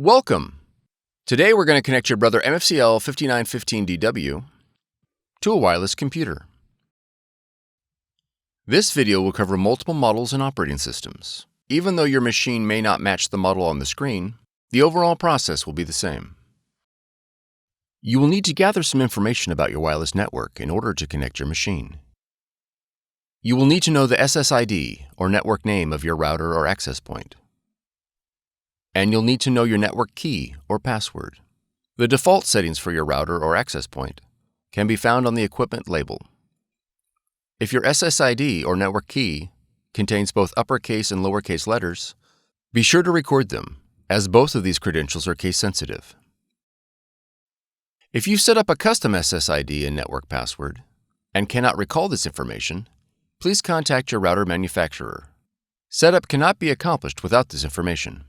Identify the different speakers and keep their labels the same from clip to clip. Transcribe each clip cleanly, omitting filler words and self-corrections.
Speaker 1: Welcome! Today we're going to connect your Brother MFCL5915DW to a wireless computer. This video will cover multiple models and operating systems. Even though your machine may not match the model on the screen, the overall process will be the same. You will need to gather some information about your wireless network in order to connect your machine. You will need to know the SSID or network name of your router or access point. And you'll need to know your network key or password. The default settings for your router or access point can be found on the equipment label. If your SSID or network key contains both uppercase and lowercase letters, be sure to record them, as both of these credentials are case sensitive. If you've set up a custom SSID and network password and cannot recall this information, please contact your router manufacturer. Setup cannot be accomplished without this information.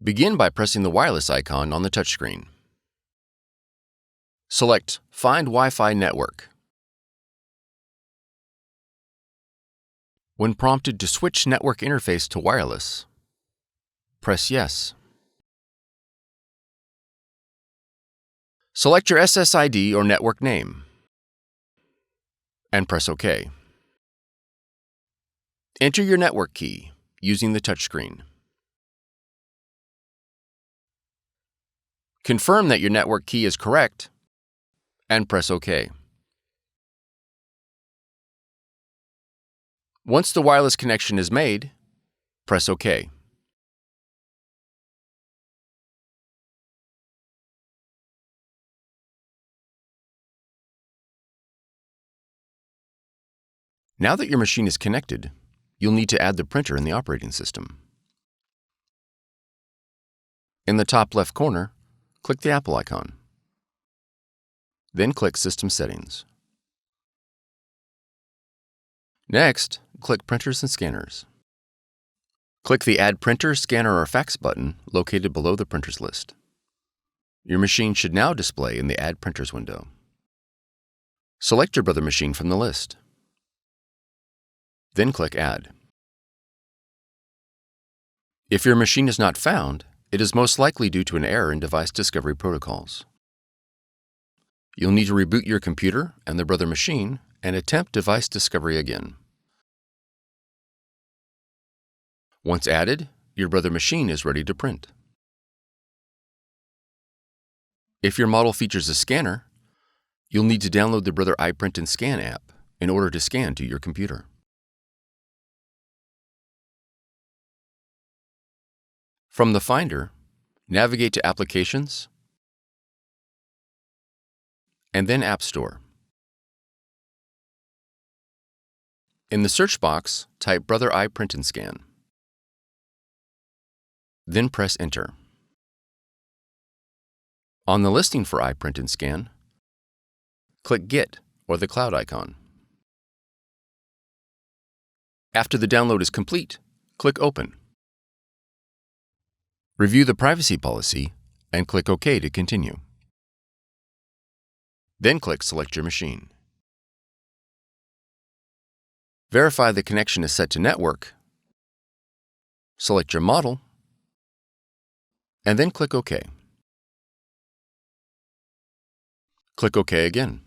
Speaker 1: Begin by pressing the wireless icon on the touchscreen. Select Find Wi-Fi Network. When prompted to switch network interface to wireless, press Yes. Select your SSID or network name and press OK. Enter your network key using the touchscreen. Confirm that your network key is correct and press OK. Once the wireless connection is made, press OK. Now that your machine is connected, you'll need to add the printer in the operating system. In the top left corner, click the Apple icon. Then click System Settings. Next, click Printers and Scanners. Click the Add Printer, Scanner, or Fax button located below the printers list. Your machine should now display in the Add Printers window. Select your Brother machine from the list. Then click Add. If your machine is not found, it is most likely due to an error in device discovery protocols. You'll need to reboot your computer and the Brother machine and attempt device discovery again. Once added, your Brother machine is ready to print. If your model features a scanner, you'll need to download the Brother iPrint&Scan app in order to scan to your computer. From the Finder, navigate to Applications, and then App Store. In the search box, type Brother iPrint&Scan. Then press Enter. On the listing for iPrint&Scan, click Get or the cloud icon. After the download is complete, click Open. Review the privacy policy and click OK to continue. Then click Select your machine. Verify the connection is set to network. Select your model, and then click OK. Click OK again.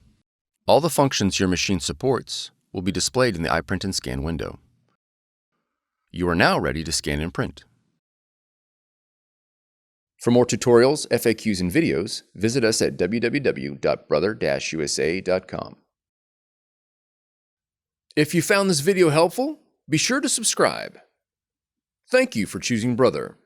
Speaker 1: All the functions your machine supports will be displayed in the iPrint&Scan window. You are now ready to scan and print. For more tutorials, FAQs, and videos, visit us at www.brother-usa.com. If you found this video helpful, be sure to subscribe. Thank you for choosing Brother.